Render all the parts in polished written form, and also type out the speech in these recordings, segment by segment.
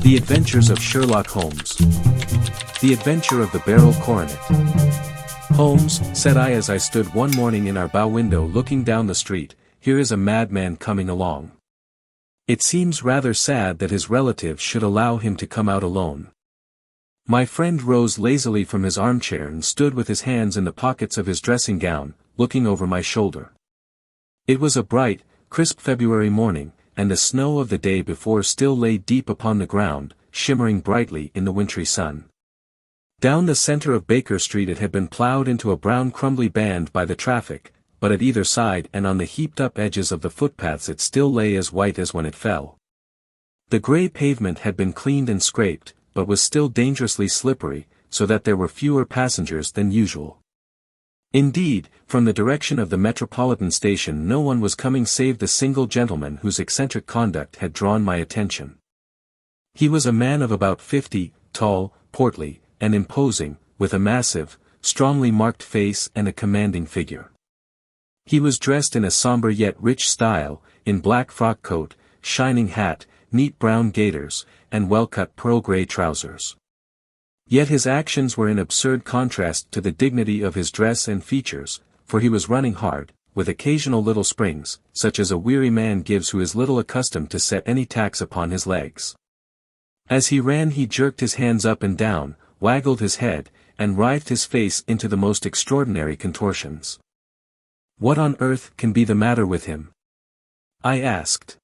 The Adventures of Sherlock Holmes. The Adventure of the Beryl Coronet. Holmes, said I as I stood one morning in our bow window looking down the street, here is a madman coming along. It seems rather sad that his relatives should allow him to come out alone. My friend rose lazily from his armchair and stood with his hands in the pockets of his dressing gown, looking over my shoulder. It was a bright, crisp February morning, and the snow of the day before still lay deep upon the ground, shimmering brightly in the wintry sun. Down the center of Baker Street it had been plowed into a brown crumbly band by the traffic, but at either side and on the heaped-up edges of the footpaths it still lay as white as when it fell. The gray pavement had been cleaned and scraped, but was still dangerously slippery, so that there were fewer passengers than usual. Indeed, from the direction of the Metropolitan Station no one was coming save the single gentleman whose eccentric conduct had drawn my attention. He was a man of about 50, tall, portly, and imposing, with a massive, strongly marked face and a commanding figure. He was dressed in a somber yet rich style, in black frock coat, shining hat, neat brown gaiters, and well-cut pearl-gray trousers. Yet his actions were in absurd contrast to the dignity of his dress and features, for he was running hard, with occasional little springs, such as a weary man gives who is little accustomed to set any tax upon his legs. As he ran he jerked his hands up and down, waggled his head, and writhed his face into the most extraordinary contortions. "What on earth can be the matter with him?" I asked.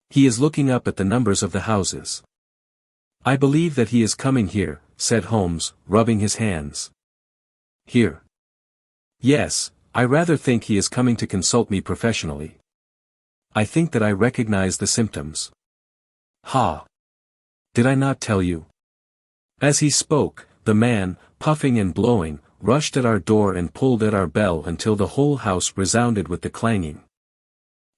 "He is looking up at the numbers of the houses." "I believe that he is coming here," said Holmes, rubbing his hands. "Here?" "Yes, I rather think he is coming to consult me professionally. I think that I recognize the symptoms." "Ha! Did I not tell you?" As he spoke, the man, puffing and blowing, rushed at our door and pulled at our bell until the whole house resounded with the clanging.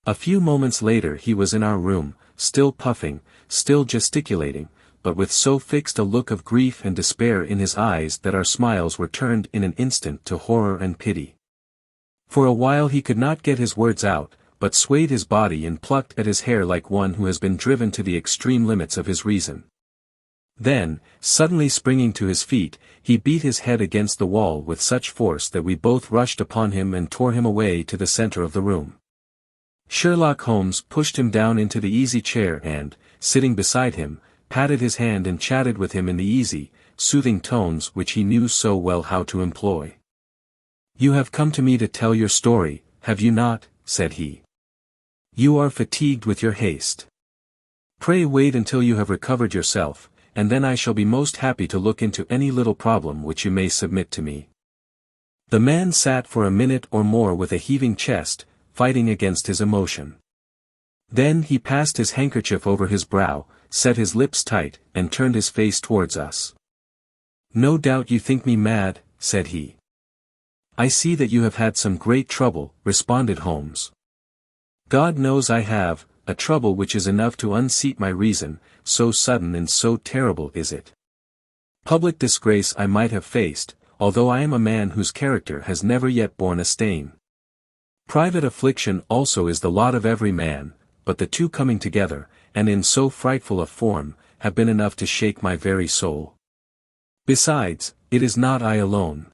A few moments later he was in our room, still puffing, still gesticulating, but with so fixed a look of grief and despair in his eyes that our smiles were turned in an instant to horror and pity. For a while he could not get his words out, but swayed his body and plucked at his hair like one who has been driven to the extreme limits of his reason. Then, suddenly springing to his feet, he beat his head against the wall with such force that we both rushed upon him and tore him away to the center of the room. Sherlock Holmes pushed him down into the easy chair and, sitting beside him, patted his hand and chatted with him in the easy, soothing tones which he knew so well how to employ. "You have come to me to tell your story, have you not?" said he. "You are fatigued with your haste. Pray wait until you have recovered yourself, and then I shall be most happy to look into any little problem which you may submit to me." The man sat for a minute or more with a heaving chest, fighting against his emotion. Then he passed his handkerchief over his brow, set his lips tight, and turned his face towards us. "No doubt you think me mad," said he. "I see that you have had some great trouble," responded Holmes. "God knows I have, a trouble which is enough to unseat my reason, so sudden and so terrible is it. Public disgrace I might have faced, although I am a man whose character has never yet borne a stain. Private affliction also is the lot of every man, but the two coming together, and in so frightful a form, have been enough to shake my very soul. Besides, it is not I alone.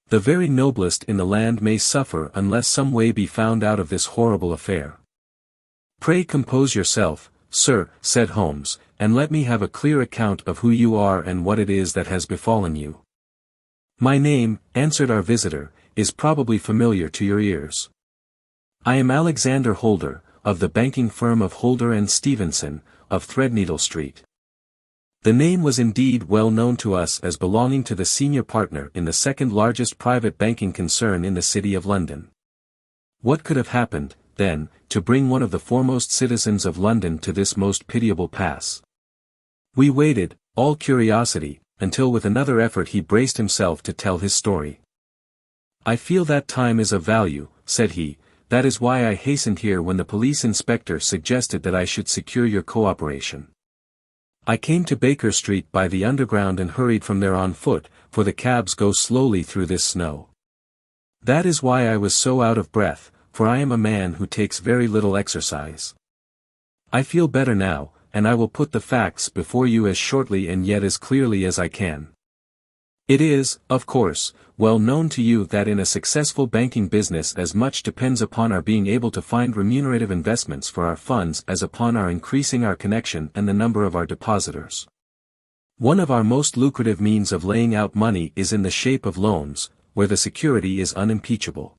The very noblest in the land may suffer unless some way be found out of this horrible affair." "Pray compose yourself, sir," said Holmes, "and let me have a clear account of who you are and what it is that has befallen you." "My name," answered our visitor, "is probably familiar to your ears. I am Alexander Holder, of the banking firm of Holder and Stevenson, of Threadneedle Street." The name was indeed well known to us as belonging to the senior partner in the second largest private banking concern in the City of London. What could have happened, then, to bring one of the foremost citizens of London to this most pitiable pass? We waited, all curiosity, until with another effort he braced himself to tell his story. "I feel that time is of value," said he, "that is why I hastened here when the police inspector suggested that I should secure your cooperation. I came to Baker Street by the underground and hurried from there on foot, for the cabs go slowly through this snow. That is why I was so out of breath, for I am a man who takes very little exercise. I feel better now, and I will put the facts before you as shortly and yet as clearly as I can. It is, of course, well known to you that in a successful banking business as much depends upon our being able to find remunerative investments for our funds as upon our increasing our connection and the number of our depositors. One of our most lucrative means of laying out money is in the shape of loans, where the security is unimpeachable.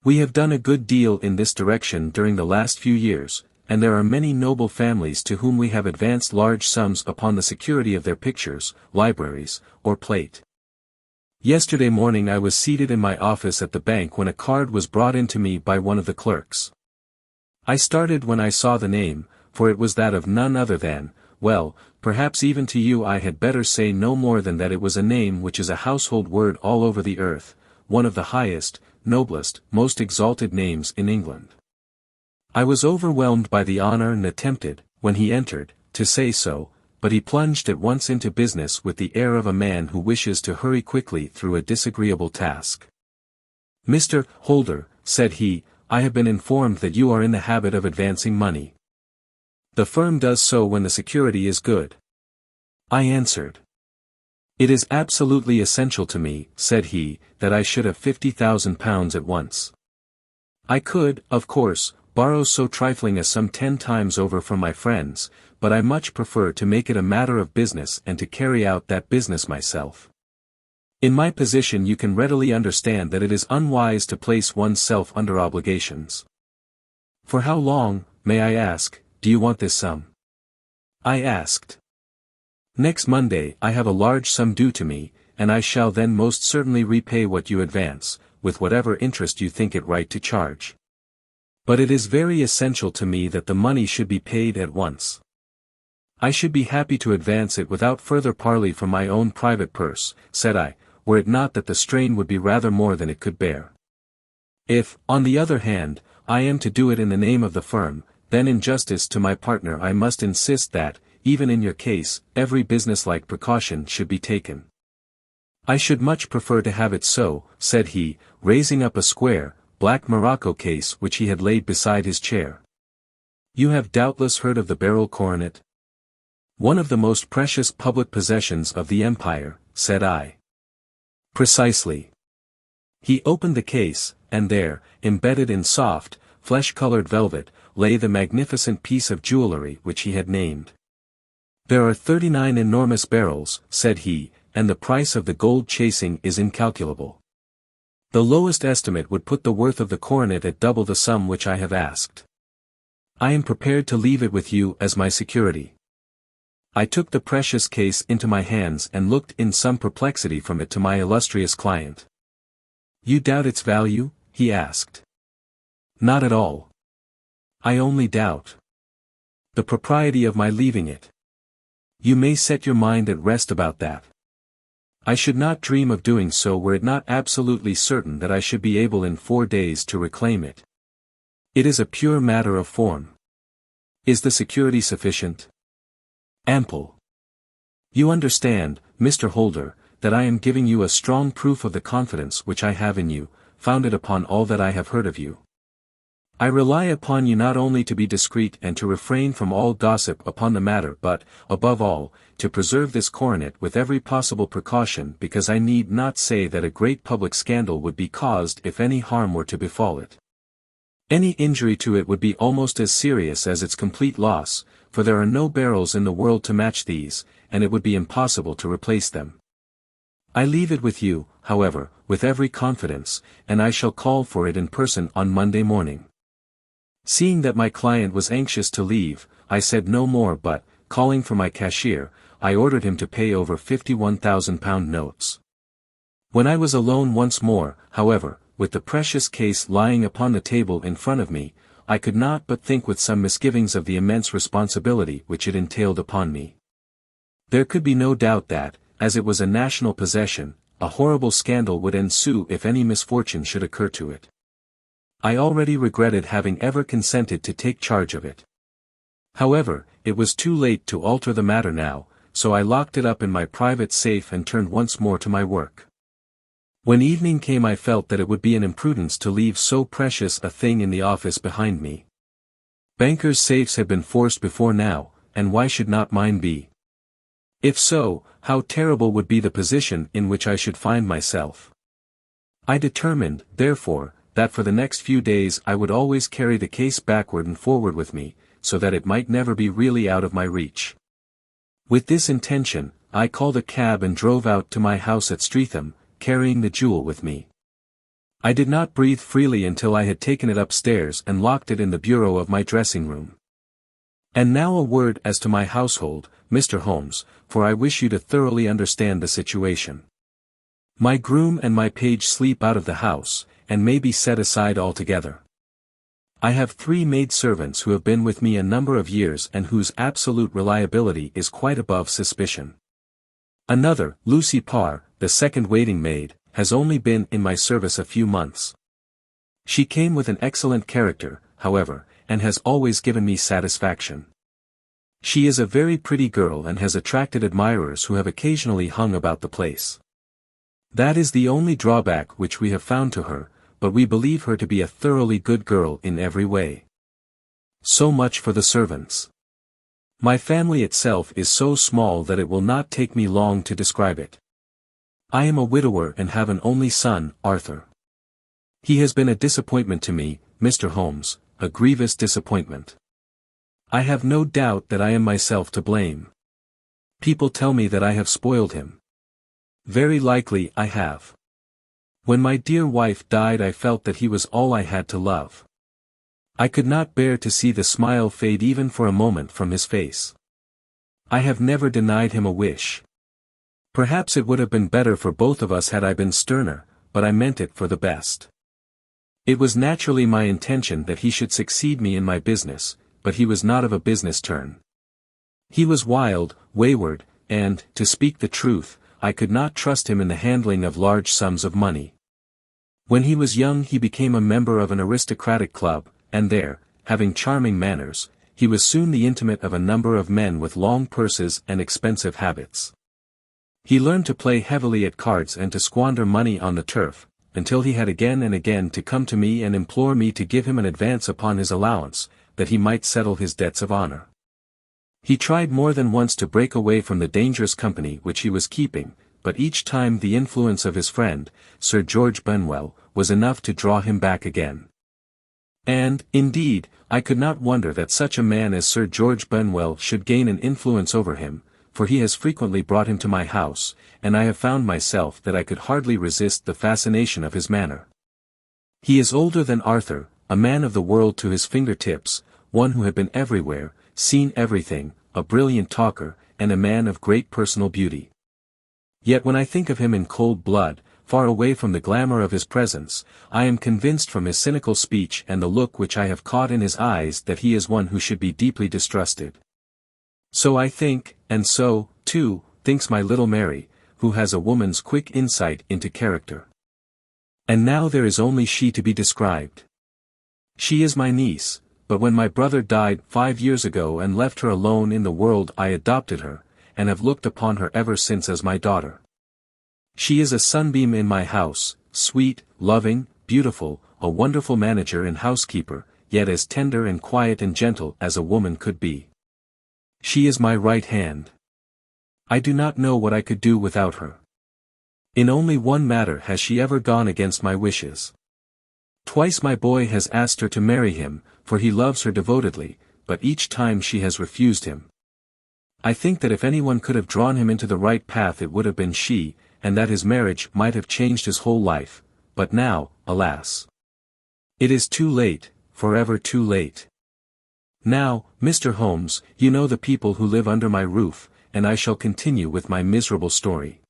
We have done a good deal in this direction during the last few years, and there are many noble families to whom we have advanced large sums upon the security of their pictures, libraries, or plate. Yesterday morning I was seated in my office at the bank when a card was brought in to me by one of the clerks. I started when I saw the name, for it was that of none other than, well, perhaps even to you I had better say no more than that it was a name which is a household word all over the earth, one of the highest, noblest, most exalted names in England. I was overwhelmed by the honor and attempted, when he entered, to say so, but he plunged at once into business with the air of a man who wishes to hurry quickly through a disagreeable task. "Mr. Holder," said he, "I have been informed that you are in the habit of advancing money. The firm does so when the security is good." I answered. "It is absolutely essential to me," said he, "that I should have £50,000 at once. I could, of course, borrow so trifling a sum 10 times over from my friends, but I much prefer to make it a matter of business and to carry out that business myself. In my position you can readily understand that it is unwise to place oneself under obligations. For how long, may I ask, do you want this sum?" I asked. "Next Monday I have a large sum due to me, and I shall then most certainly repay what you advance, with whatever interest you think it right to charge. But it is very essential to me that the money should be paid at once. I should be happy to advance it without further parley from my own private purse," said I, "were it not that the strain would be rather more than it could bear. If, on the other hand, I am to do it in the name of the firm, then in justice to my partner I must insist that, even in your case, every businesslike precaution should be taken." "I should much prefer to have it so," said he, raising up a square, black morocco case which he had laid beside his chair. "You have doubtless heard of the Beryl Coronet? One of the most precious public possessions of the empire," said I. "Precisely." He opened the case, and there, embedded in soft, flesh-colored velvet, lay the magnificent piece of jewelry which he had named. "There are 39 enormous barrels," said he, "and the price of the gold chasing is incalculable. The lowest estimate would put the worth of the coronet at double the sum which I have asked. I am prepared to leave it with you as my security." I took the precious case into my hands and looked in some perplexity from it to my illustrious client. "You doubt its value?" he asked. "Not at all. I only doubt the propriety of my leaving it. You may set your mind at rest about that. I should not dream of doing so were it not absolutely certain that I should be able in 4 days to reclaim it. It is a pure matter of form. Is the security sufficient?" "Ample. You understand, Mr. Holder, that I am giving you a strong proof of the confidence which I have in you, founded upon all that I have heard of you. I rely upon you not only to be discreet and to refrain from all gossip upon the matter but, above all, to preserve this coronet with every possible precaution because I need not say that a great public scandal would be caused if any harm were to befall it. Any injury to it would be almost as serious as its complete loss, for there are no barrels in the world to match these, and it would be impossible to replace them. I leave it with you, however, with every confidence, and I shall call for it in person on Monday morning." Seeing that my client was anxious to leave, I said no more but, calling for my cashier, I ordered him to pay over £51,000 notes. When I was alone once more, however, with the precious case lying upon the table in front of me, I could not but think with some misgivings of the immense responsibility which it entailed upon me. There could be no doubt that, as it was a national possession, a horrible scandal would ensue if any misfortune should occur to it. I already regretted having ever consented to take charge of it. However, it was too late to alter the matter now, so I locked it up in my private safe and turned once more to my work. When evening came I felt that it would be an imprudence to leave so precious a thing in the office behind me. Bankers' safes had been forced before now, and why should not mine be? If so, how terrible would be the position in which I should find myself. I determined, therefore, that for the next few days I would always carry the case backward and forward with me, so that it might never be really out of my reach. With this intention, I called a cab and drove out to my house at Streatham, carrying the jewel with me. I did not breathe freely until I had taken it upstairs and locked it in the bureau of my dressing room. And now a word as to my household, Mr. Holmes, for I wish you to thoroughly understand the situation. My groom and my page sleep out of the house, and may be set aside altogether. I have 3 maidservants who have been with me a number of years and whose absolute reliability is quite above suspicion. Another, Lucy Parr, the second waiting maid, has only been in my service a few months. She came with an excellent character, however, and has always given me satisfaction. She is a very pretty girl and has attracted admirers who have occasionally hung about the place. That is the only drawback which we have found to her, but we believe her to be a thoroughly good girl in every way. So much for the servants. My family itself is so small that it will not take me long to describe it. I am a widower and have an only son, Arthur. He has been a disappointment to me, Mr. Holmes, a grievous disappointment. I have no doubt that I am myself to blame. People tell me that I have spoiled him. Very likely I have. When my dear wife died I felt that he was all I had to love. I could not bear to see the smile fade even for a moment from his face. I have never denied him a wish. Perhaps it would have been better for both of us had I been sterner, but I meant it for the best. It was naturally my intention that he should succeed me in my business, but he was not of a business turn. He was wild, wayward, and, to speak the truth, I could not trust him in the handling of large sums of money. When he was young he became a member of an aristocratic club, and there, having charming manners, he was soon the intimate of a number of men with long purses and expensive habits. He learned to play heavily at cards and to squander money on the turf, until he had again and again to come to me and implore me to give him an advance upon his allowance, that he might settle his debts of honor. He tried more than once to break away from the dangerous company which he was keeping, but each time the influence of his friend, Sir George Benwell, was enough to draw him back again. And, indeed, I could not wonder that such a man as Sir George Benwell should gain an influence over him, for he has frequently brought him to my house, and I have found myself that I could hardly resist the fascination of his manner. He is older than Arthur, a man of the world to his fingertips, one who had been everywhere, seen everything, a brilliant talker, and a man of great personal beauty. Yet when I think of him in cold blood, far away from the glamour of his presence, I am convinced from his cynical speech and the look which I have caught in his eyes that he is one who should be deeply distrusted. So I think, and so, too, thinks my little Mary, who has a woman's quick insight into character. And now there is only she to be described. She is my niece, but when my brother died 5 years ago and left her alone in the world I adopted her, and have looked upon her ever since as my daughter. She is a sunbeam in my house, sweet, loving, beautiful, a wonderful manager and housekeeper, yet as tender and quiet and gentle as a woman could be. She is my right hand. I do not know what I could do without her. In only one matter has she ever gone against my wishes. Twice my boy has asked her to marry him, for he loves her devotedly, but each time she has refused him. I think that if anyone could have drawn him into the right path it would have been she, and that his marriage might have changed his whole life, but now, alas! It is too late, forever too late. Now, Mr. Holmes, you know the people who live under my roof, and I shall continue with my miserable story.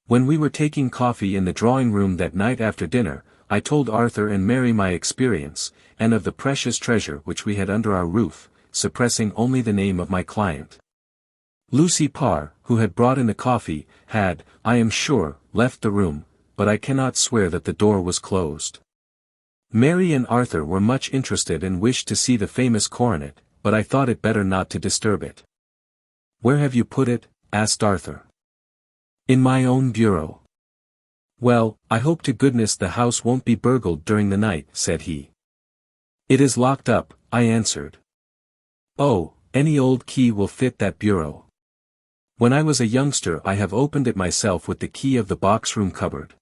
When we were taking coffee in the drawing-room that night after dinner, I told Arthur and Mary my experience, and of the precious treasure which we had under our roof, suppressing only the name of my client. Lucy Parr, who had brought in the coffee, had, I am sure, left the room, but I cannot swear that the door was closed. Mary and Arthur were much interested and wished to see the famous coronet, but I thought it better not to disturb it. "Where have you put it?" asked Arthur. "In my own bureau." "Well, I hope to goodness the house won't be burgled during the night," said he. "It is locked up," I answered. "Oh, Any old key will fit that bureau. When I was a youngster I have opened it myself with the key of the box-room cupboard.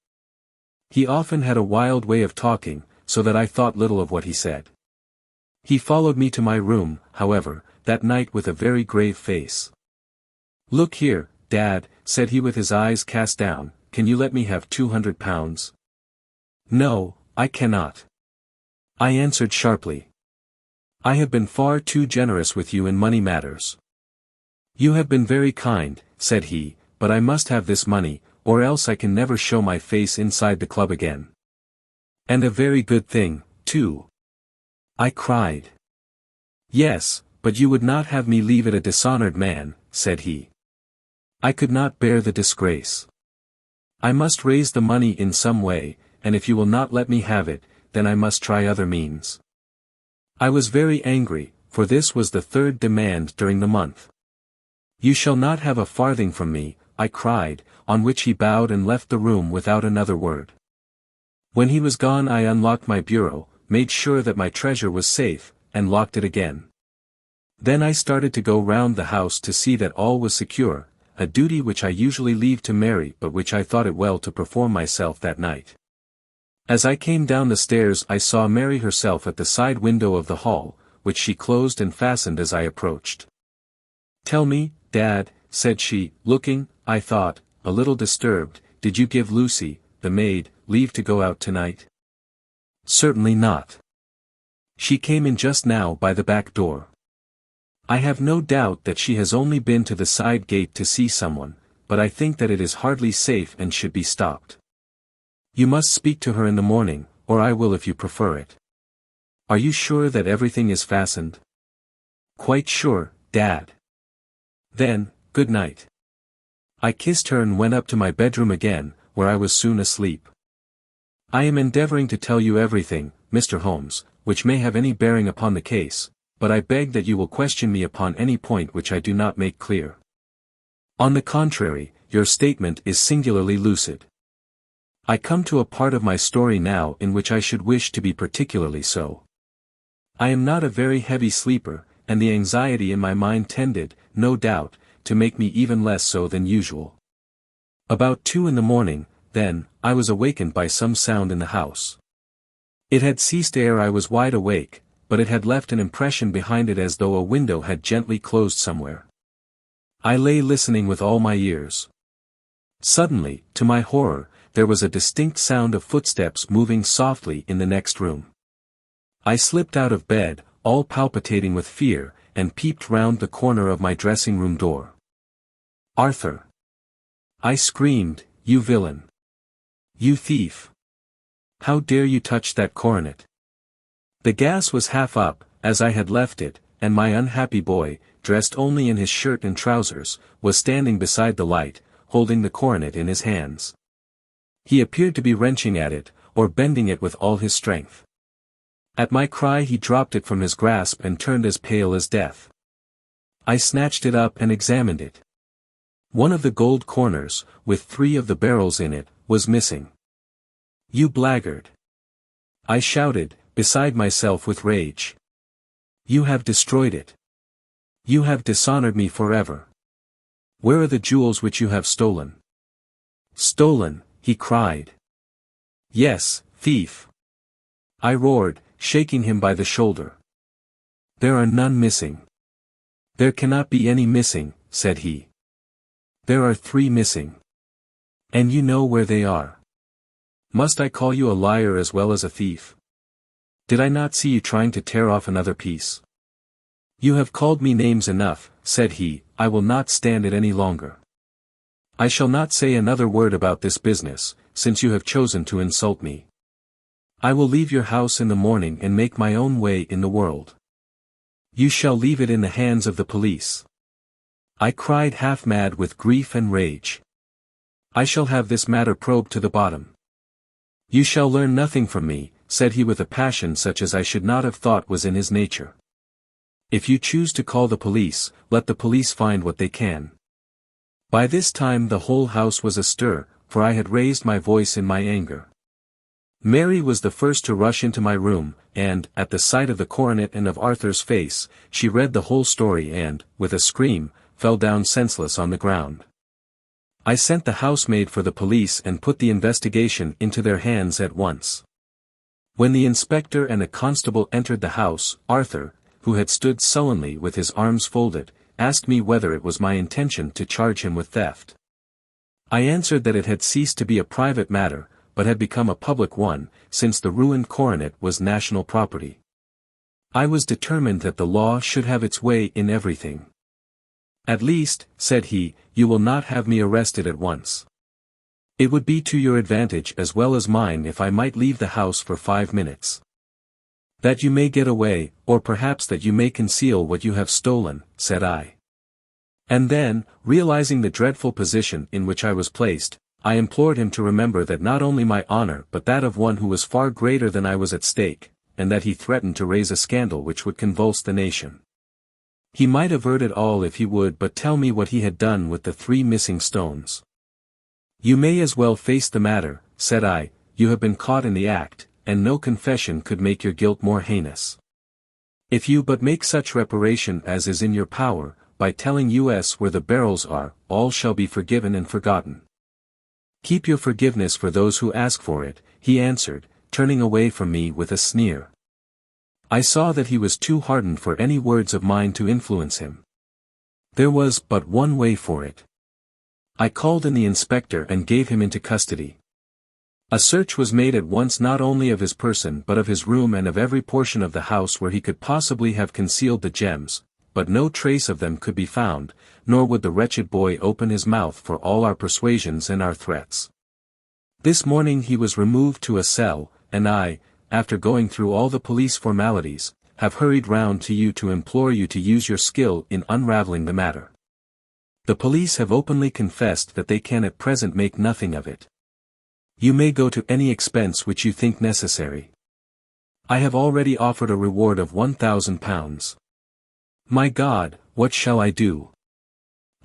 He often had a wild way of talking, so that I thought little of what he said. He followed me to my room, however, that night with a very grave face. "Look here, Dad," said he with his eyes cast down, "can you let me have £200? "No, I cannot," I answered sharply. "I have been far too generous with you in money matters." "You have been very kind," said he, "but I must have this money, or else I can never show my face inside the club again." "And a very good thing, too," I cried. "Yes, but you would not have me leave it a dishonored man," said he. "I could not bear the disgrace. I must raise the money in some way, and if you will not let me have it, then I must try other means." I was very angry, for this was the third demand during the month. "You shall not have a farthing from me," I cried, on which he bowed and left the room without another word. When he was gone I unlocked my bureau, made sure that my treasure was safe, and locked it again. Then I started to go round the house to see that all was secure, a duty which I usually leave to Mary but which I thought it well to perform myself that night. As I came down the stairs I saw Mary herself at the side window of the hall, which she closed and fastened as I approached. "Tell me, Dad," said she, looking, I thought, a little disturbed, "did you give Lucy, the maid, leave to go out tonight?" "Certainly not. She came in just now by the back door. I have no doubt that she has only been to the side gate to see someone, but I think that it is hardly safe and should be stopped. You must speak to her in the morning, or I will if you prefer it. Are you sure that everything is fastened?" "Quite sure, Dad." "Then, good night." I kissed her and went up to my bedroom again, where I was soon asleep. I am endeavoring to tell you everything, Mr. Holmes, which may have any bearing upon the case, but I beg that you will question me upon any point which I do not make clear. On the contrary, your statement is singularly lucid. I come to a part of my story now in which I should wish to be particularly so. I am not a very heavy sleeper, and the anxiety in my mind tended, no doubt, to make me even less so than usual. About 2 in the morning, then, I was awakened by some sound in the house. It had ceased ere I was wide awake, but it had left an impression behind it as though a window had gently closed somewhere. I lay listening with all my ears. Suddenly, to my horror, there was a distinct sound of footsteps moving softly in the next room. I slipped out of bed, all palpitating with fear, and peeped round the corner of my dressing-room door. "Arthur!" I screamed, "You villain! You thief! How dare you touch that coronet?" The gas was half up, as I had left it, and my unhappy boy, dressed only in his shirt and trousers, was standing beside the light, holding the coronet in his hands. He appeared to be wrenching at it, or bending it with all his strength. At my cry he dropped it from his grasp and turned as pale as death. I snatched it up and examined it. One of the gold corners, with 3 of the barrels in it, was missing. "You blackguard!" I shouted, beside myself with rage. "You have destroyed it. You have dishonored me forever. Where are the jewels which you have stolen?" "Stolen," he cried. "Yes, thief!" I roared, shaking him by the shoulder. "There are none missing." "There cannot be any missing," said he. "There are 3 missing. And you know where they are. Must I call you a liar as well as a thief? Did I not see you trying to tear off another piece?" "You have called me names enough," said he, "I will not stand it any longer. I shall not say another word about this business, since you have chosen to insult me. I will leave your house in the morning and make my own way in the world. You shall leave it in the hands of the police." I cried half mad with grief and rage. "I shall have this matter probed to the bottom." "You shall learn nothing from me," said he with a passion such as I should not have thought was in his nature. "If you choose to call the police, let the police find what they can." By this time the whole house was astir, for I had raised my voice in my anger. Mary was the first to rush into my room, and, at the sight of the coronet and of Arthur's face, she read the whole story and, with a scream, fell down senseless on the ground. I sent the housemaid for the police and put the investigation into their hands at once. When the inspector and a constable entered the house, Arthur, who had stood sullenly with his arms folded, asked me whether it was my intention to charge him with theft. I answered that it had ceased to be a private matter, but had become a public one, since the ruined coronet was national property. I was determined that the law should have its way in everything. At least, said he, you will not have me arrested at once. It would be to your advantage as well as mine if I might leave the house for 5 minutes. That you may get away, or perhaps that you may conceal what you have stolen, said I. And then, realizing the dreadful position in which I was placed, I implored him to remember that not only my honor but that of one who was far greater than I was at stake, and that he threatened to raise a scandal which would convulse the nation. He might avert it all if he would but tell me what he had done with the 3 missing stones. You may as well face the matter, said I, you have been caught in the act, and no confession could make your guilt more heinous. If you but make such reparation as is in your power, by telling us where the barrels are, all shall be forgiven and forgotten. Keep your forgiveness for those who ask for it, he answered, turning away from me with a sneer. I saw that he was too hardened for any words of mine to influence him. There was but one way for it. I called in the inspector and gave him into custody. A search was made at once not only of his person but of his room and of every portion of the house where he could possibly have concealed the gems, but no trace of them could be found, nor would the wretched boy open his mouth for all our persuasions and our threats. This morning he was removed to a cell, and I, after going through all the police formalities, have hurried round to you to implore you to use your skill in unraveling the matter. The police have openly confessed that they can at present make nothing of it. You may go to any expense which you think necessary. I have already offered a reward of £1,000. My God, what shall I do?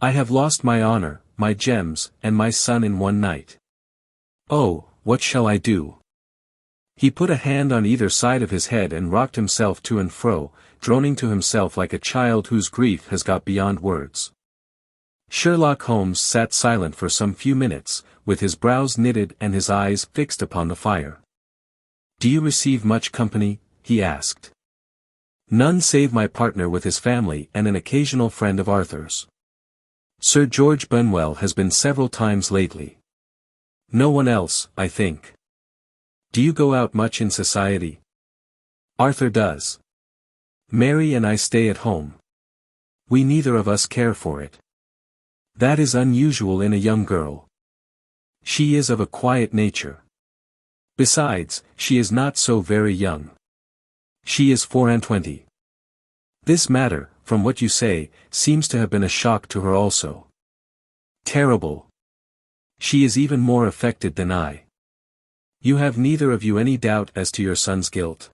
I have lost my honor, my gems, and my son in one night. Oh, what shall I do? He put a hand on either side of his head and rocked himself to and fro, droning to himself like a child whose grief has got beyond words. Sherlock Holmes sat silent for some few minutes, with his brows knitted and his eyes fixed upon the fire. Do you receive much company? He asked. None save my partner with his family and an occasional friend of Arthur's. Sir George Benwell has been several times lately. No one else, I think. Do you go out much in society? Arthur does. Mary and I stay at home. We neither of us care for it. That is unusual in a young girl. She is of a quiet nature. Besides, she is not so very young. She is 24. This matter, from what you say, seems to have been a shock to her also. Terrible. She is even more affected than I. You have neither of you any doubt as to your son's guilt.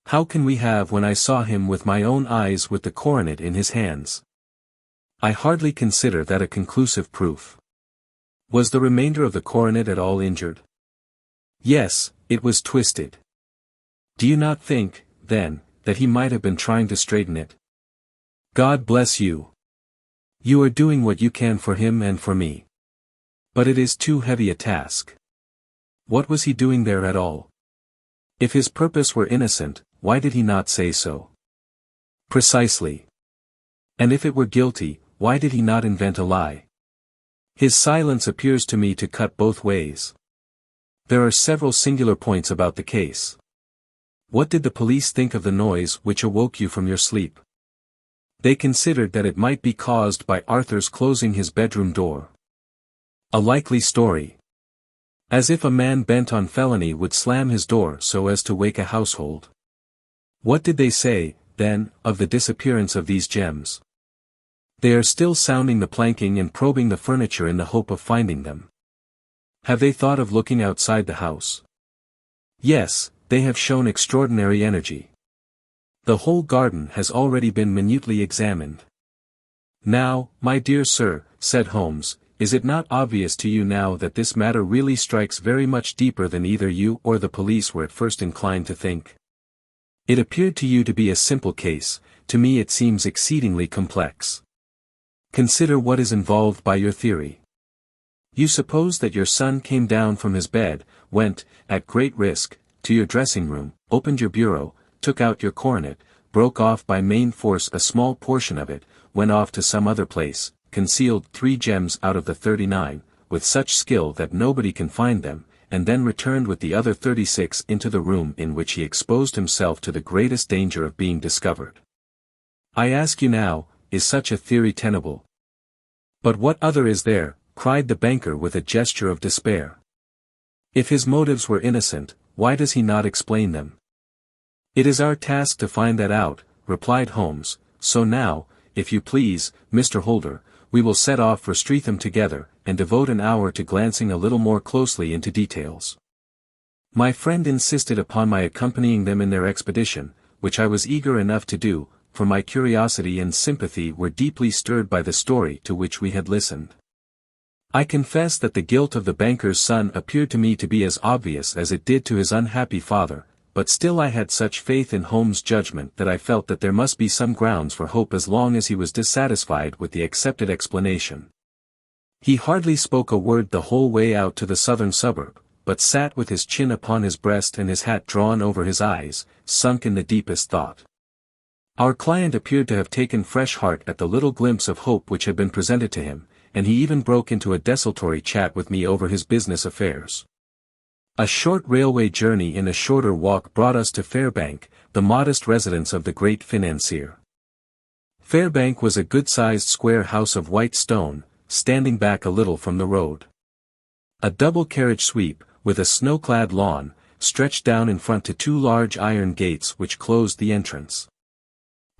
How can we have when I saw him with my own eyes with the coronet in his hands? I hardly consider that a conclusive proof. Was the remainder of the coronet at all injured? Yes, it was twisted. Do you not think, then, that he might have been trying to straighten it? God bless you. You are doing what you can for him and for me. But it is too heavy a task. What was he doing there at all? If his purpose were innocent, why did he not say so? Precisely. And if it were guilty, why did he not invent a lie? His silence appears to me to cut both ways. There are several singular points about the case. What did the police think of the noise which awoke you from your sleep? They considered that it might be caused by Arthur's closing his bedroom door. A likely story. As if a man bent on felony would slam his door so as to wake a household. What did they say, then, of the disappearance of these gems? They are still sounding the planking and probing the furniture in the hope of finding them. Have they thought of looking outside the house? Yes, they have shown extraordinary energy. The whole garden has already been minutely examined. Now, my dear sir, said Holmes, Is it not obvious to you now that this matter really strikes very much deeper than either you or the police were at first inclined to think? It appeared to you to be a simple case, to me it seems exceedingly complex. Consider what is involved by your theory. You suppose that your son came down from his bed, went, at great risk, to your dressing room, opened your bureau, took out your coronet, broke off by main force a small portion of it, went off to some other place, concealed 3 gems out of the 39, with such skill that nobody can find them, and then returned with the other 36 into the room in which he exposed himself to the greatest danger of being discovered. I ask you now, is such a theory tenable? But what other is there? Cried the banker with a gesture of despair. If his motives were innocent, why does he not explain them? It is our task to find that out, replied Holmes, so now, if you please, Mr. Holder, we will set off for Streatham together, and devote an hour to glancing a little more closely into details. My friend insisted upon my accompanying them in their expedition, which I was eager enough to do, for my curiosity and sympathy were deeply stirred by the story to which we had listened. I confess that the guilt of the banker's son appeared to me to be as obvious as it did to his unhappy father, but still I had such faith in Holmes' judgment that I felt that there must be some grounds for hope as long as he was dissatisfied with the accepted explanation. He hardly spoke a word the whole way out to the southern suburb, but sat with his chin upon his breast and his hat drawn over his eyes, sunk in the deepest thought. Our client appeared to have taken fresh heart at the little glimpse of hope which had been presented to him, and he even broke into a desultory chat with me over his business affairs. A short railway journey in a shorter walk brought us to Fairbank, the modest residence of the great financier. Fairbank was a good-sized square house of white stone, standing back a little from the road. A double carriage sweep, with a snow-clad lawn, stretched down in front to 2 large iron gates which closed the entrance.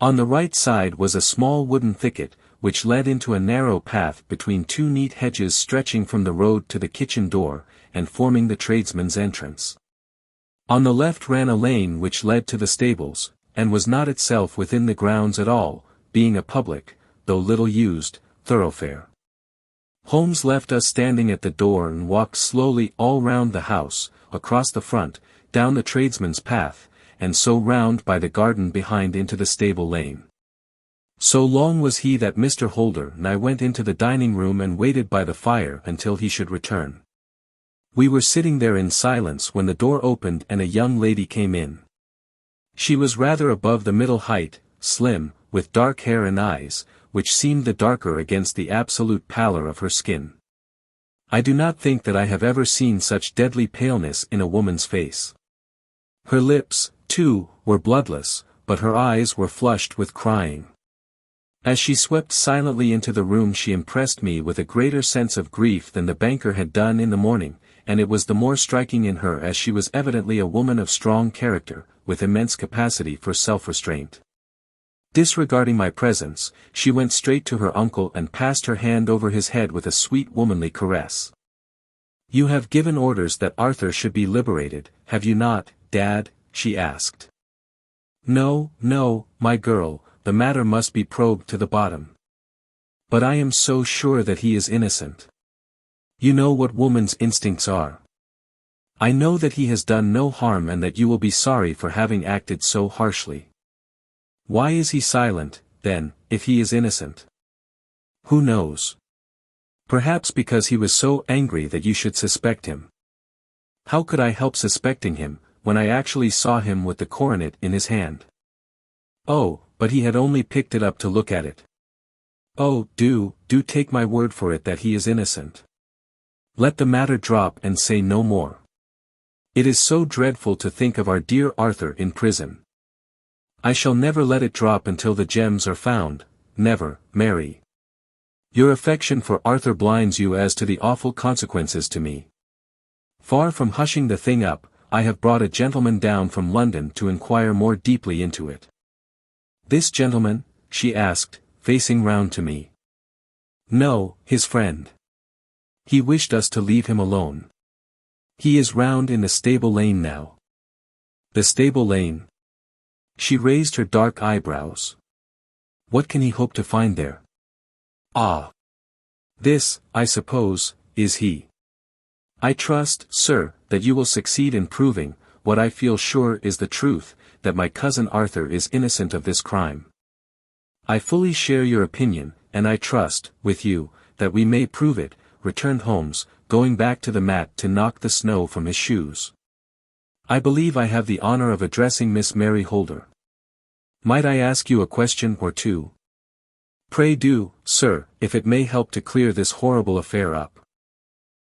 On the right side was a small wooden thicket, which led into a narrow path between 2 neat hedges stretching from the road to the kitchen door, and forming the tradesman's entrance. On the left ran a lane which led to the stables, and was not itself within the grounds at all, being a public, though little used, thoroughfare. Holmes left us standing at the door and walked slowly all round the house, across the front, down the tradesman's path, and so round by the garden behind into the stable lane. So long was he that Mr. Holder and I went into the dining room and waited by the fire until he should return. We were sitting there in silence when the door opened and a young lady came in. She was rather above the middle height, slim, with dark hair and eyes, which seemed the darker against the absolute pallor of her skin. I do not think that I have ever seen such deadly paleness in a woman's face. Her lips, too, were bloodless, but her eyes were flushed with crying. As she swept silently into the room she impressed me with a greater sense of grief than the banker had done in the morning, and it was the more striking in her as she was evidently a woman of strong character, with immense capacity for self-restraint. Disregarding my presence, she went straight to her uncle and passed her hand over his head with a sweet womanly caress. "You have given orders that Arthur should be liberated, have you not, Dad?" she asked. "No, no, my girl, the matter must be probed to the bottom. But I am so sure that he is innocent. You know what woman's instincts are. I know that he has done no harm and that you will be sorry for having acted so harshly. Why is he silent, then, if he is innocent? Who knows? Perhaps because he was so angry that you should suspect him. How could I help suspecting him, when I actually saw him with the coronet in his hand? Oh, but he had only picked it up to look at it. Oh, do take my word for it that he is innocent. Let the matter drop and say no more. It is so dreadful to think of our dear Arthur in prison. I shall never let it drop until the gems are found, never, Mary. Your affection for Arthur blinds you as to the awful consequences to me. Far from hushing the thing up, I have brought a gentleman down from London to inquire more deeply into it." "This gentleman?" she asked, facing round to me. "No, his friend. He wished us to leave him alone. He is round in the stable lane now." "The stable lane?" She raised her dark eyebrows. "What can he hope to find there?" "Ah! This, I suppose, is he. I trust, sir, that you will succeed in proving, what I feel sure is the truth, that my cousin Arthur is innocent of this crime. I fully share your opinion, and I trust, with you, that we may prove it, returned Holmes, going back to the mat to knock the snow from his shoes. I believe I have the honor of addressing Miss Mary Holder. Might I ask you a question or two? Pray do, sir, if it may help to clear this horrible affair up.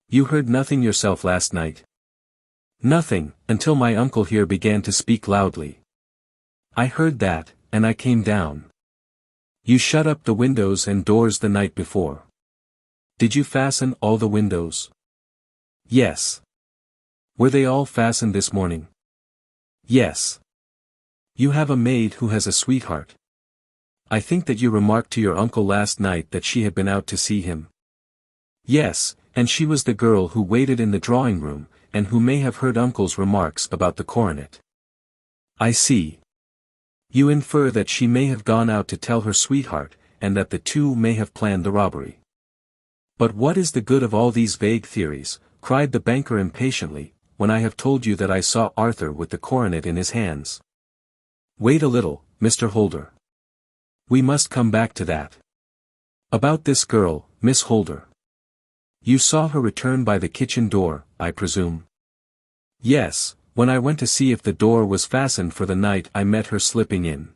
You heard nothing yourself last night? Nothing, until my uncle here began to speak loudly. I heard that, and I came down. You shut up the windows and doors the night before. Did you fasten all the windows? Yes. Were they all fastened this morning? Yes. You have a maid who has a sweetheart. I think that you remarked to your uncle last night that she had been out to see him. Yes, and she was the girl who waited in the drawing room, and who may have heard uncle's remarks about the coronet. I see. You infer that she may have gone out to tell her sweetheart, and that the two may have planned the robbery. But what is the good of all these vague theories, cried the banker impatiently, when I have told you that I saw Arthur with the coronet in his hands? Wait a little, Mr. Holder. We must come back to that. About this girl, Miss Holder. You saw her return by the kitchen door, I presume? Yes, when I went to see if the door was fastened for the night I met her slipping in.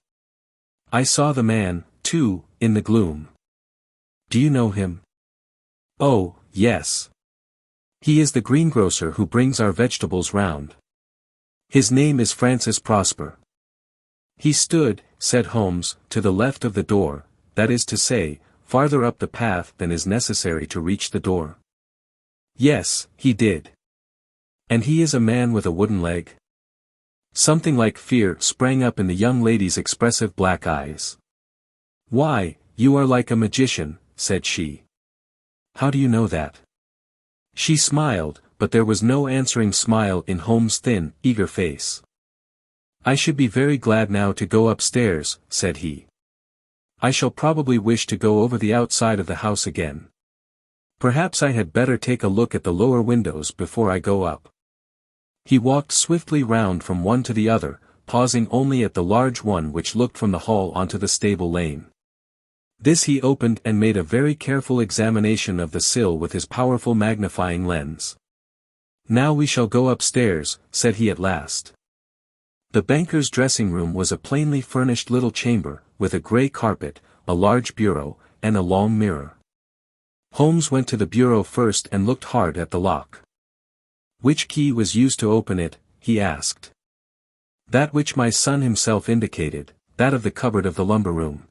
I saw the man, too, in the gloom. Do you know him? Oh, yes. He is the greengrocer who brings our vegetables round. His name is Francis Prosper. He stood, said Holmes, to the left of the door, that is to say, farther up the path than is necessary to reach the door. Yes, he did. And he is a man with a wooden leg? Something like fear sprang up in the young lady's expressive black eyes. Why, you are like a magician, said she. How do you know that? She smiled, but there was no answering smile in Holmes' thin, eager face. I should be very glad now to go upstairs, said he. I shall probably wish to go over the outside of the house again. Perhaps I had better take a look at the lower windows before I go up. He walked swiftly round from one to the other, pausing only at the large one which looked from the hall onto the stable lane. This he opened and made a very careful examination of the sill with his powerful magnifying lens. Now we shall go upstairs, said he at last. The banker's dressing room was a plainly furnished little chamber, with a grey carpet, a large bureau, and a long mirror. Holmes went to the bureau first and looked hard at the lock. Which key was used to open it, he asked. That which my son himself indicated, that of the cupboard of the lumber room.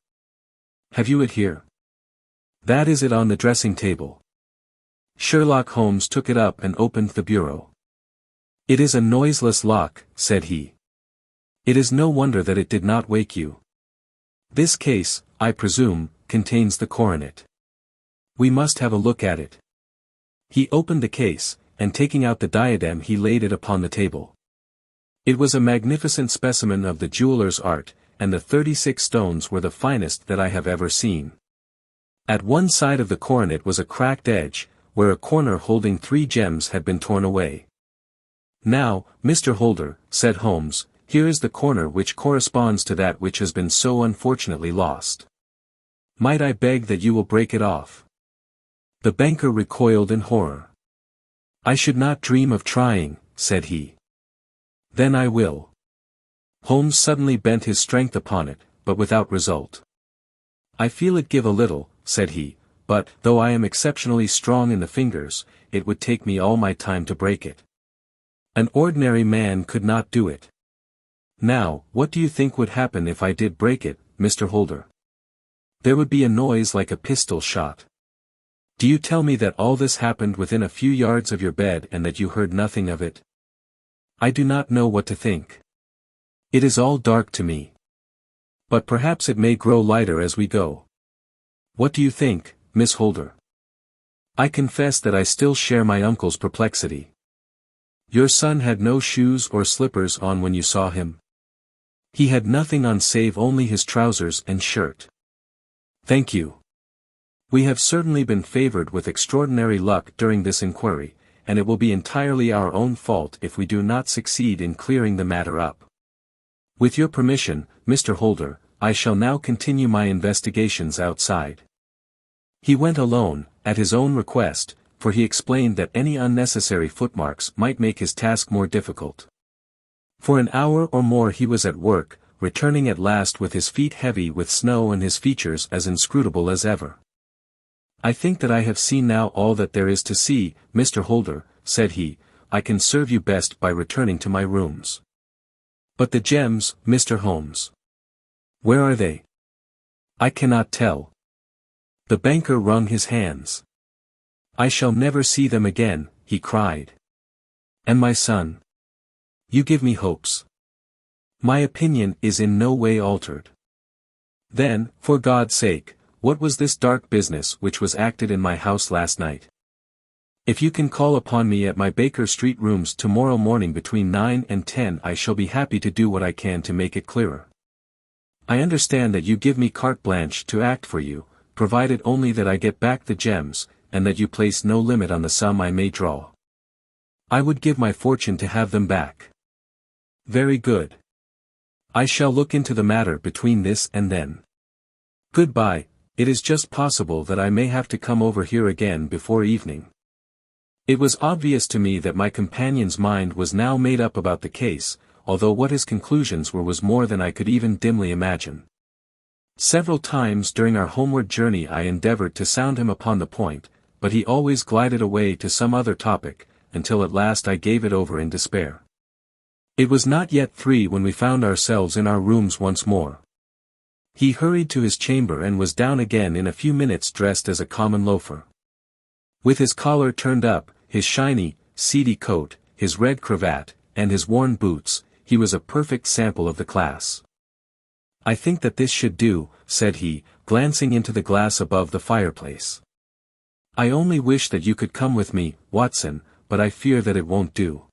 Have you it here? That is it on the dressing table. Sherlock Holmes took it up and opened the bureau. It is a noiseless lock, said he. It is no wonder that it did not wake you. This case, I presume, contains the coronet. We must have a look at it. He opened the case, and taking out the diadem he laid it upon the table. It was a magnificent specimen of the jeweller's art, and the 36 stones were the finest that I have ever seen. At one side of the coronet was a cracked edge, where a corner holding 3 gems had been torn away. Now, Mr. Holder, said Holmes, here is the corner which corresponds to that which has been so unfortunately lost. Might I beg that you will break it off? The banker recoiled in horror. I should not dream of trying, said he. Then I will. Holmes suddenly bent his strength upon it, but without result. I feel it give a little, said he, but, though I am exceptionally strong in the fingers, it would take me all my time to break it. An ordinary man could not do it. Now, what do you think would happen if I did break it, Mr. Holder? There would be a noise like a pistol shot. Do you tell me that all this happened within a few yards of your bed and that you heard nothing of it? I do not know what to think. It is all dark to me. But perhaps it may grow lighter as we go. What do you think, Miss Holder? I confess that I still share my uncle's perplexity. Your son had no shoes or slippers on when you saw him? He had nothing on save only his trousers and shirt. Thank you. We have certainly been favored with extraordinary luck during this inquiry, and it will be entirely our own fault if we do not succeed in clearing the matter up. With your permission, Mr. Holder, I shall now continue my investigations outside." He went alone, at his own request, for he explained that any unnecessary footmarks might make his task more difficult. For an hour or more he was at work, returning at last with his feet heavy with snow and his features as inscrutable as ever. "I think that I have seen now all that there is to see, Mr. Holder," said he. "I can serve you best by returning to my rooms." "But the gems, Mr. Holmes. Where are they?" "I cannot tell." The banker wrung his hands. "I shall never see them again," he cried. "And my son? You give me hopes." "My opinion is in no way altered." "Then, for God's sake, what was this dark business which was acted in my house last night? If you can call upon me at my Baker Street rooms tomorrow morning between 9 and 10, I shall be happy to do what I can to make it clearer. I understand that you give me carte blanche to act for you, provided only that I get back the gems, and that you place no limit on the sum I may draw. I would give my fortune to have them back." "Very good. I shall look into the matter between this and then. Goodbye. It is just possible that I may have to come over here again before evening." It was obvious to me that my companion's mind was now made up about the case, although what his conclusions were was more than I could even dimly imagine. Several times during our homeward journey I endeavored to sound him upon the point, but he always glided away to some other topic, until at last I gave it over in despair. It was not yet 3 when we found ourselves in our rooms once more. He hurried to his chamber and was down again in a few minutes dressed as a common loafer. With his collar turned up, his shiny, seedy coat, his red cravat, and his worn boots, he was a perfect sample of the class. "I think that this should do," said he, glancing into the glass above the fireplace. "I only wish that you could come with me, Watson, but I fear that it won't do.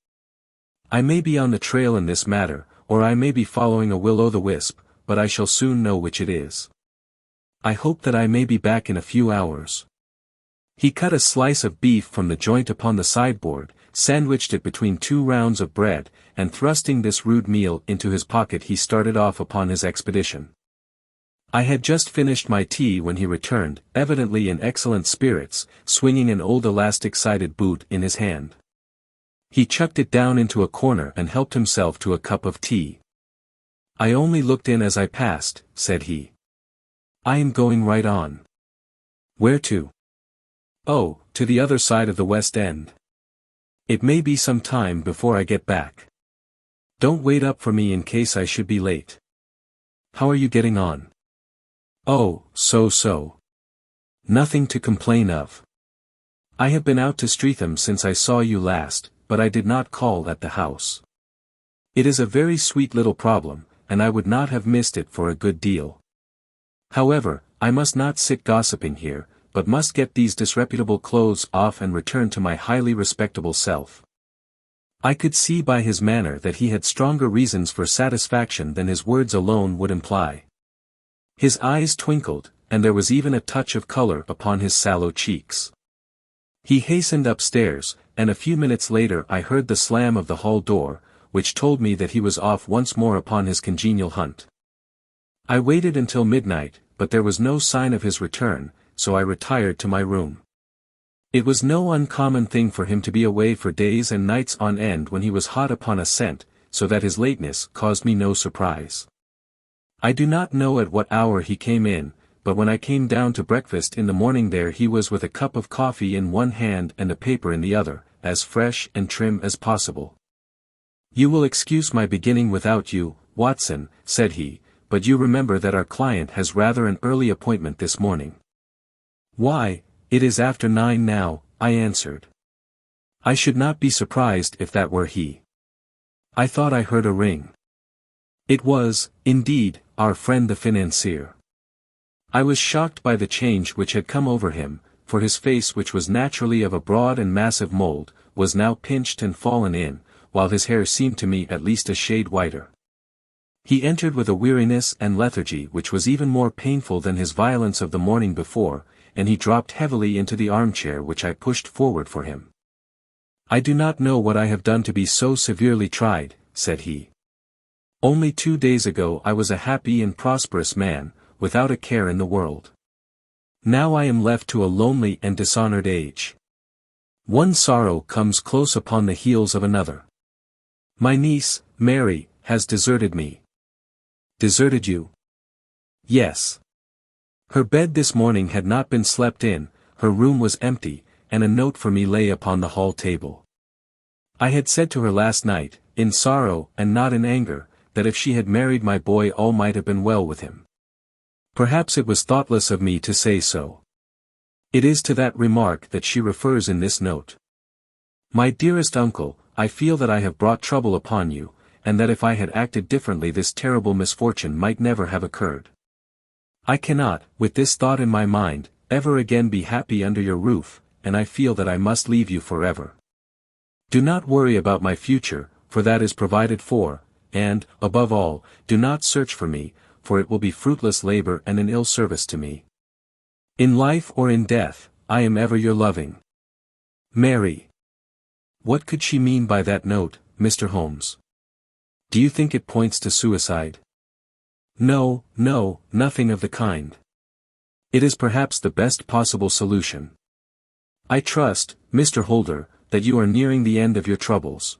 I may be on the trail in this matter, or I may be following a will-o'-the-wisp, but I shall soon know which it is. I hope that I may be back in a few hours." He cut a slice of beef from the joint upon the sideboard, sandwiched it between 2 rounds of bread, and thrusting this rude meal into his pocket he started off upon his expedition. I had just finished my tea when he returned, evidently in excellent spirits, swinging an old elastic-sided boot in his hand. He chucked it down into a corner and helped himself to a cup of tea. "I only looked in as I passed," said he. "I am going right on." "Where to?" "Oh, to the other side of the West End. It may be some time before I get back. Don't wait up for me in case I should be late. How are you getting on?" "Oh, so. Nothing to complain of. I have been out to Streatham since I saw you last, but I did not call at the house. It is a very sweet little problem, and I would not have missed it for a good deal. However, I must not sit gossiping here, but must get these disreputable clothes off and return to my highly respectable self." I could see by his manner that he had stronger reasons for satisfaction than his words alone would imply. His eyes twinkled, and there was even a touch of color upon his sallow cheeks. He hastened upstairs, and a few minutes later I heard the slam of the hall door, which told me that he was off once more upon his congenial hunt. I waited until midnight, but there was no sign of his return, so I retired to my room. It was no uncommon thing for him to be away for days and nights on end when he was hot upon a scent, so that his lateness caused me no surprise. I do not know at what hour he came in, but when I came down to breakfast in the morning there he was with a cup of coffee in one hand and a paper in the other, as fresh and trim as possible. "You will excuse my beginning without you, Watson," said he, "but you remember that our client has rather an early appointment this morning." "Why, it is after 9 now," I answered. "I should not be surprised if that were he. I thought I heard a ring." It was, indeed, our friend the financier. I was shocked by the change which had come over him, for his face, which was naturally of a broad and massive mold, was now pinched and fallen in, while his hair seemed to me at least a shade whiter. He entered with a weariness and lethargy which was even more painful than his violence of the morning before, and he dropped heavily into the armchair which I pushed forward for him. "I do not know what I have done to be so severely tried," said he. "Only 2 days ago I was a happy and prosperous man, without a care in the world. Now I am left to a lonely and dishonored age. One sorrow comes close upon the heels of another. My niece, Mary, has deserted me." "Deserted you?" "Yes. Her bed this morning had not been slept in, her room was empty, and a note for me lay upon the hall table. I had said to her last night, in sorrow and not in anger, that if she had married my boy all might have been well with him. Perhaps it was thoughtless of me to say so. It is to that remark that she refers in this note. My dearest uncle, I feel that I have brought trouble upon you, and that if I had acted differently this terrible misfortune might never have occurred. I cannot, with this thought in my mind, ever again be happy under your roof, and I feel that I must leave you forever. Do not worry about my future, for that is provided for, and, above all, do not search for me, for it will be fruitless labor and an ill service to me. In life or in death, I am ever your loving Mary." What could she mean by that note, Mr. Holmes? Do you think it points to suicide? No, nothing of the kind. It is perhaps the best possible solution. I trust, Mr. Holder, that you are nearing the end of your troubles.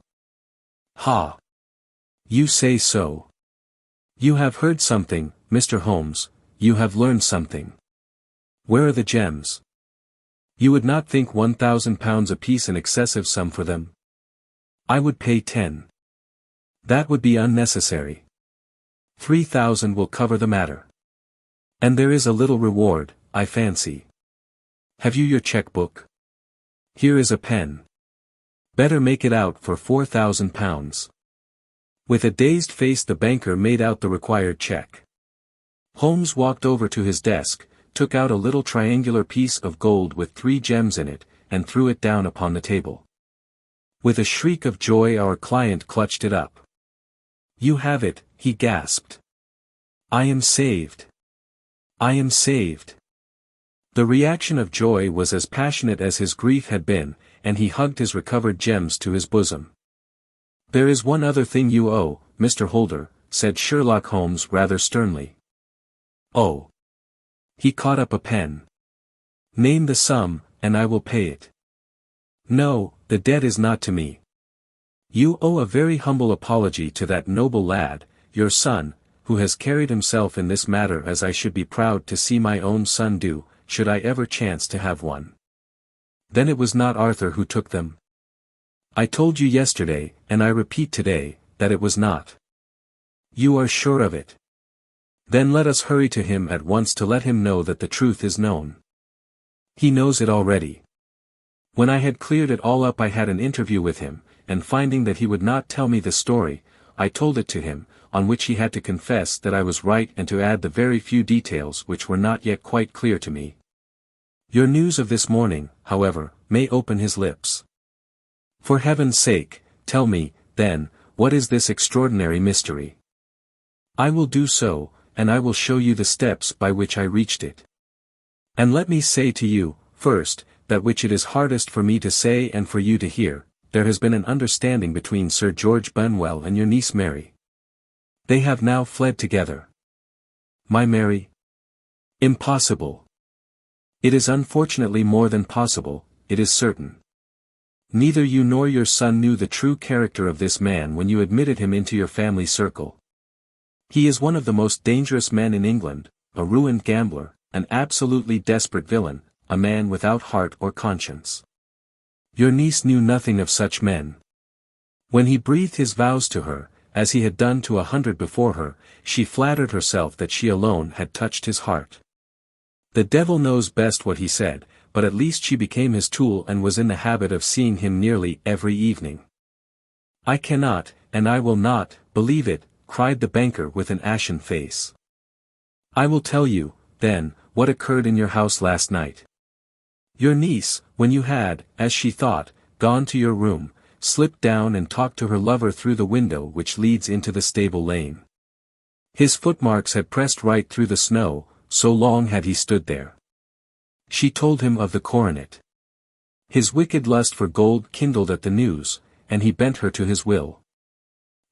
Ha! You say so. You have heard something, Mr. Holmes, you have learned something. Where are the gems? You would not think £1,000 apiece an excessive sum for them? I would pay 10. That would be unnecessary. 3,000 will cover the matter. And there is a little reward, I fancy. Have you your cheque-book? Here is a pen. Better make it out for £4,000. With a dazed face the banker made out the required cheque. Holmes walked over to his desk, took out a little triangular piece of gold with 3 gems in it, and threw it down upon the table. With a shriek of joy our client clutched it up. "You have it," he gasped. "I am saved. I am saved." The reaction of joy was as passionate as his grief had been, and he hugged his recovered gems to his bosom. "There is one other thing you owe, Mr. Holder," said Sherlock Holmes rather sternly. "Oh." He caught up a pen. "Name the sum, and I will pay it." "No, the debt is not to me. You owe a very humble apology to that noble lad, your son, who has carried himself in this matter as I should be proud to see my own son do, should I ever chance to have one." "Then it was not Arthur who took them?" "I told you yesterday, and I repeat today, that it was not." "You are sure of it? Then let us hurry to him at once to let him know that the truth is known." "He knows it already. When I had cleared it all up I had an interview with him, and finding that he would not tell me the story, I told it to him, on which he had to confess that I was right and to add the very few details which were not yet quite clear to me. Your news of this morning, however, may open his lips. For heaven's sake, tell me, then, what is this extraordinary mystery?" "I will do so, and I will show you the steps by which I reached it. And let me say to you, first, that which it is hardest for me to say and for you to hear, there has been an understanding between Sir George Benwell and your niece Mary. They have now fled together." "My Mary? Impossible." "It is unfortunately more than possible, it is certain. Neither you nor your son knew the true character of this man when you admitted him into your family circle. He is one of the most dangerous men in England, a ruined gambler, an absolutely desperate villain, a man without heart or conscience. Your niece knew nothing of such men. When he breathed his vows to her, as he had done to 100 before her, she flattered herself that she alone had touched his heart. The devil knows best what he said, but at least she became his tool and was in the habit of seeing him nearly every evening." "I cannot, and I will not, believe it," cried the banker with an ashen face. "I will tell you, then, what occurred in your house last night. Your niece, when you had, as she thought, gone to your room, slipped down and talked to her lover through the window which leads into the stable lane. His footmarks had pressed right through the snow, so long had he stood there. She told him of the coronet. His wicked lust for gold kindled at the news, and he bent her to his will.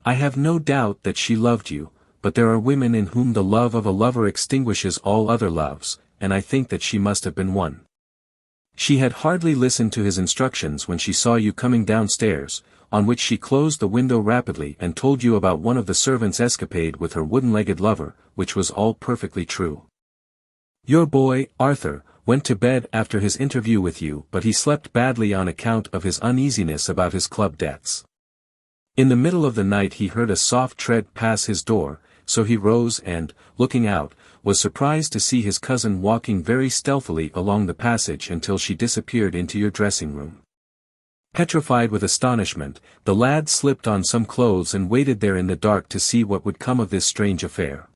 I have no doubt that she loved you, but there are women in whom the love of a lover extinguishes all other loves, and I think that she must have been one. She had hardly listened to his instructions when she saw you coming downstairs, on which she closed the window rapidly and told you about one of the servants' escapade with her wooden-legged lover, which was all perfectly true. Your boy, Arthur, went to bed after his interview with you, but he slept badly on account of his uneasiness about his club debts. In the middle of the night he heard a soft tread pass his door, so he rose and, looking out, was surprised to see his cousin walking very stealthily along the passage until she disappeared into your dressing-room. Petrified with astonishment, the lad slipped on some clothes and waited there in the dark to see what would come of this strange affair.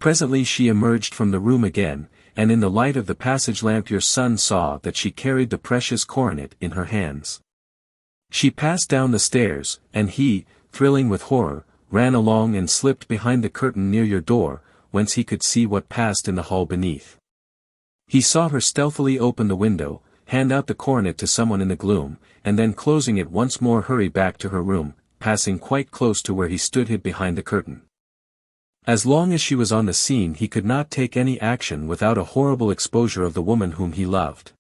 Presently she emerged from the room again, and in the light of the passage lamp your son saw that she carried the precious coronet in her hands. She passed down the stairs, and he, thrilling with horror, ran along and slipped behind the curtain near your door, whence he could see what passed in the hall beneath. He saw her stealthily open the window, hand out the coronet to someone in the gloom, and then closing it once more hurry back to her room, passing quite close to where he stood hid behind the curtain. As long as she was on the scene he could not take any action without a horrible exposure of the woman whom he loved.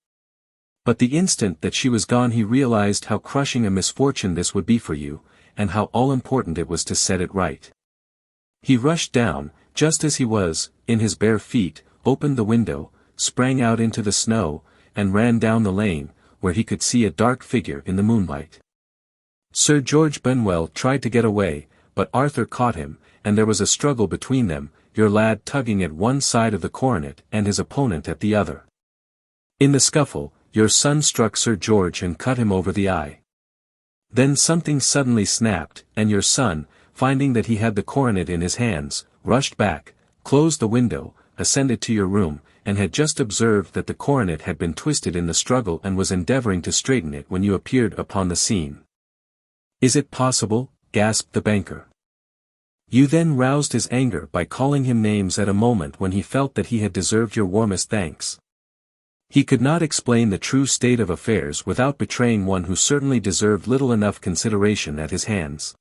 But the instant that she was gone he realized how crushing a misfortune this would be for you, and how all-important it was to set it right. He rushed down, just as he was, in his bare feet, opened the window, sprang out into the snow, and ran down the lane, where he could see a dark figure in the moonlight. Sir George Benwell tried to get away, but Arthur caught him, and there was a struggle between them, your lad tugging at one side of the coronet and his opponent at the other. In the scuffle, your son struck Sir George and cut him over the eye. Then something suddenly snapped, and your son, finding that he had the coronet in his hands, rushed back, closed the window, ascended to your room, and had just observed that the coronet had been twisted in the struggle and was endeavoring to straighten it when you appeared upon the scene. Is it possible? Gasped the banker. You then roused his anger by calling him names at a moment when he felt that he had deserved your warmest thanks. He could not explain the true state of affairs without betraying one who certainly deserved little enough consideration at his hands.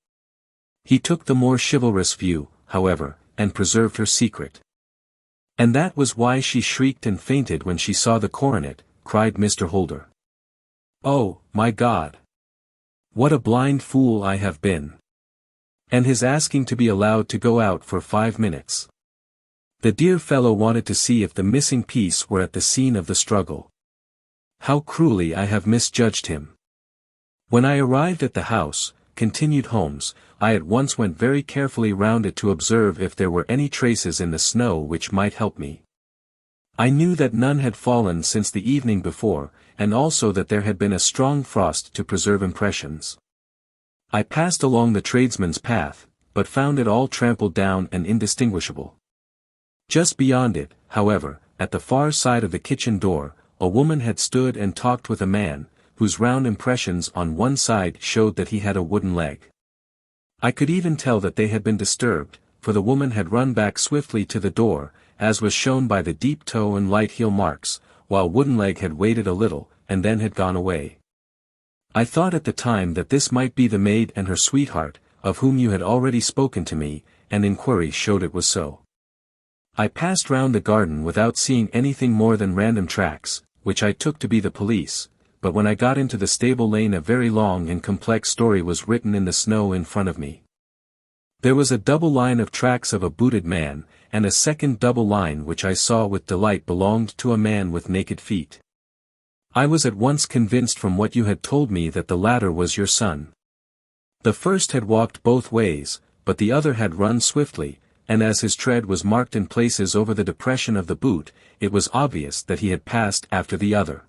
He took the more chivalrous view, however, and preserved her secret. And that was why she shrieked and fainted when she saw the coronet, cried Mr. Holder. Oh, my God! What a blind fool I have been! And his asking to be allowed to go out for 5 minutes. The dear fellow wanted to see if the missing piece were at the scene of the struggle. How cruelly I have misjudged him. When I arrived at the house, continued Holmes, I at once went very carefully round it to observe if there were any traces in the snow which might help me. I knew that none had fallen since the evening before, and also that there had been a strong frost to preserve impressions. I passed along the tradesman's path, but found it all trampled down and indistinguishable. Just beyond it, however, at the far side of the kitchen door, a woman had stood and talked with a man, whose round impressions on one side showed that he had a wooden leg. I could even tell that they had been disturbed, for the woman had run back swiftly to the door, as was shown by the deep toe and light heel marks, while Woodenleg had waited a little, and then had gone away. I thought at the time that this might be the maid and her sweetheart, of whom you had already spoken to me, and inquiry showed it was so. I passed round the garden without seeing anything more than random tracks, which I took to be the police, but when I got into the stable lane a very long and complex story was written in the snow in front of me. There was a double line of tracks of a booted man, and a second double line which I saw with delight belonged to a man with naked feet. I was at once convinced from what you had told me that the latter was your son. The first had walked both ways, but the other had run swiftly, and as his tread was marked in places over the depression of the boot, it was obvious that he had passed after the other.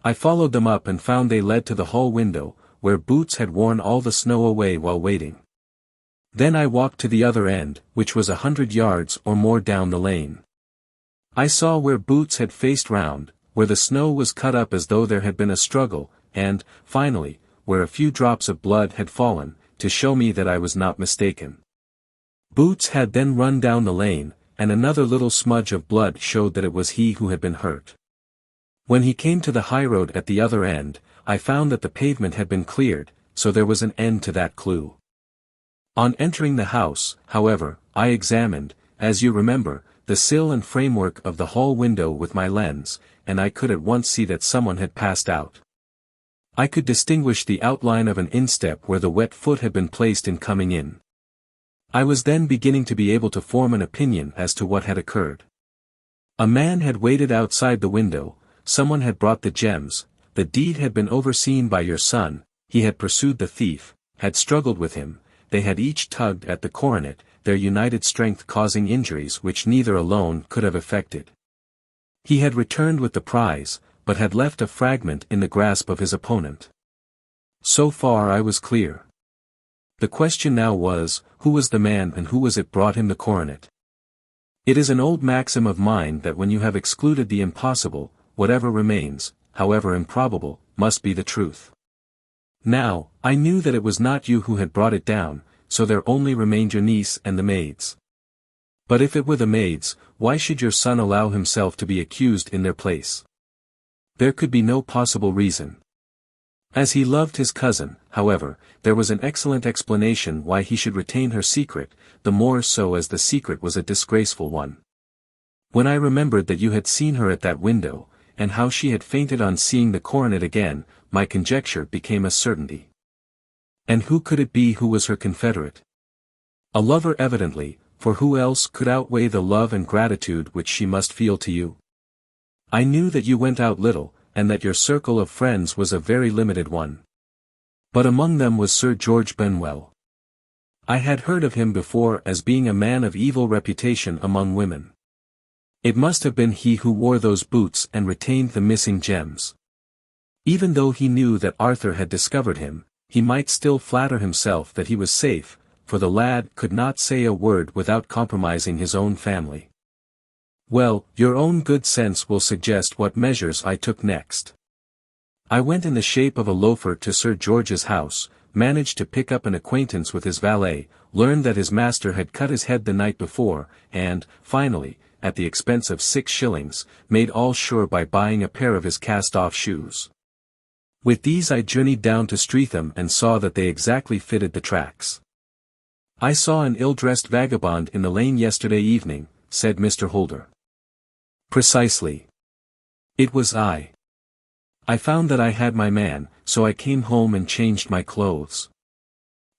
I followed them up and found they led to the hall window, where Boots had worn all the snow away while waiting. Then I walked to the other end, which was 100 yards or more down the lane. I saw where Boots had faced round, where the snow was cut up as though there had been a struggle, and, finally, where a few drops of blood had fallen, to show me that I was not mistaken. Boots had then run down the lane, and another little smudge of blood showed that it was he who had been hurt. When he came to the high road at the other end, I found that the pavement had been cleared, so there was an end to that clue. On entering the house, however, I examined, as you remember, the sill and framework of the hall window with my lens, and I could at once see that someone had passed out. I could distinguish the outline of an instep where the wet foot had been placed in coming in. I was then beginning to be able to form an opinion as to what had occurred. A man had waited outside the window, someone had brought the gems, the deed had been overseen by your son, he had pursued the thief, had struggled with him, they had each tugged at the coronet, their united strength causing injuries which neither alone could have effected. He had returned with the prize, but had left a fragment in the grasp of his opponent. So far I was clear. The question now was, who was the man and who was it brought him the coronet? It is an old maxim of mine that when you have excluded the impossible, whatever remains, however improbable, must be the truth. Now, I knew that it was not you who had brought it down, so there only remained your niece and the maids. But if it were the maids, why should your son allow himself to be accused in their place? There could be no possible reason. As he loved his cousin, however, there was an excellent explanation why he should retain her secret, the more so as the secret was a disgraceful one. When I remembered that you had seen her at that window, and how she had fainted on seeing the coronet again, my conjecture became a certainty. And who could it be who was her confederate? A lover evidently, for who else could outweigh the love and gratitude which she must feel to you? I knew that you went out little, and that your circle of friends was a very limited one. But among them was Sir George Benwell. I had heard of him before as being a man of evil reputation among women. It must have been he who wore those boots and retained the missing gems. Even though he knew that Arthur had discovered him, he might still flatter himself that he was safe, for the lad could not say a word without compromising his own family. Well, your own good sense will suggest what measures I took next. I went in the shape of a loafer to Sir George's house, managed to pick up an acquaintance with his valet, learned that his master had cut his head the night before, and, finally, at the expense of 6 shillings, made all sure by buying a pair of his cast-off shoes. With these I journeyed down to Streatham and saw that they exactly fitted the tracks. I saw an ill-dressed vagabond in the lane yesterday evening, said Mr. Holder. Precisely. It was I. I found that I had my man, so I came home and changed my clothes.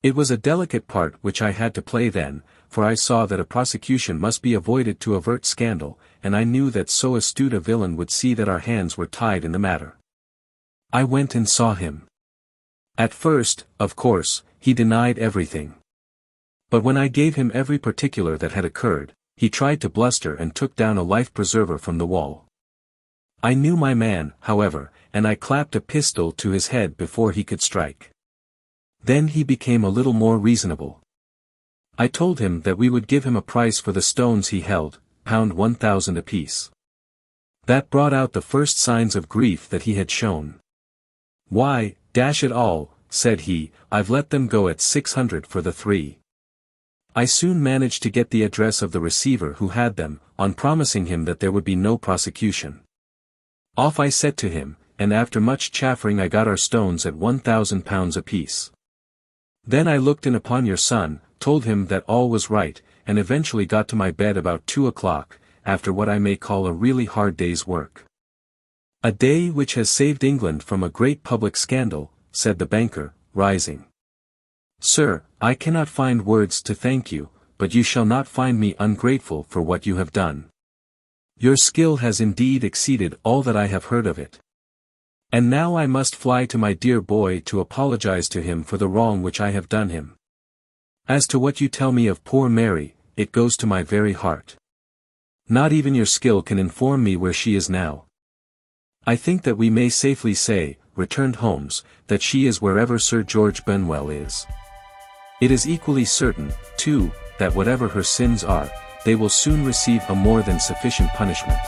It was a delicate part which I had to play then, for I saw that a prosecution must be avoided to avert scandal, and I knew that so astute a villain would see that our hands were tied in the matter. I went and saw him. At first, of course, he denied everything. But when I gave him every particular that had occurred, he tried to bluster and took down a life-preserver from the wall. I knew my man, however, and I clapped a pistol to his head before he could strike. Then he became a little more reasonable. I told him that we would give him a price for the stones he held, £1,000 apiece. That brought out the first signs of grief that he had shown. Why, dash it all, said he, I've let them go at 600 for the 3. I soon managed to get the address of the receiver who had them, on promising him that there would be no prosecution. Off I set to him, and after much chaffering I got our stones at £1,000 apiece. Then I looked in upon your son, told him that all was right, and eventually got to my bed about 2 o'clock, after what I may call a really hard day's work. A day which has saved England from a great public scandal, said the banker, rising. Sir, I cannot find words to thank you, but you shall not find me ungrateful for what you have done. Your skill has indeed exceeded all that I have heard of it. And now I must fly to my dear boy to apologize to him for the wrong which I have done him. As to what you tell me of poor Mary, it goes to my very heart. Not even your skill can inform me where she is now. I think that we may safely say, returned Holmes, that she is wherever Sir George Benwell is. It is equally certain, too, that whatever her sins are, they will soon receive a more than sufficient punishment.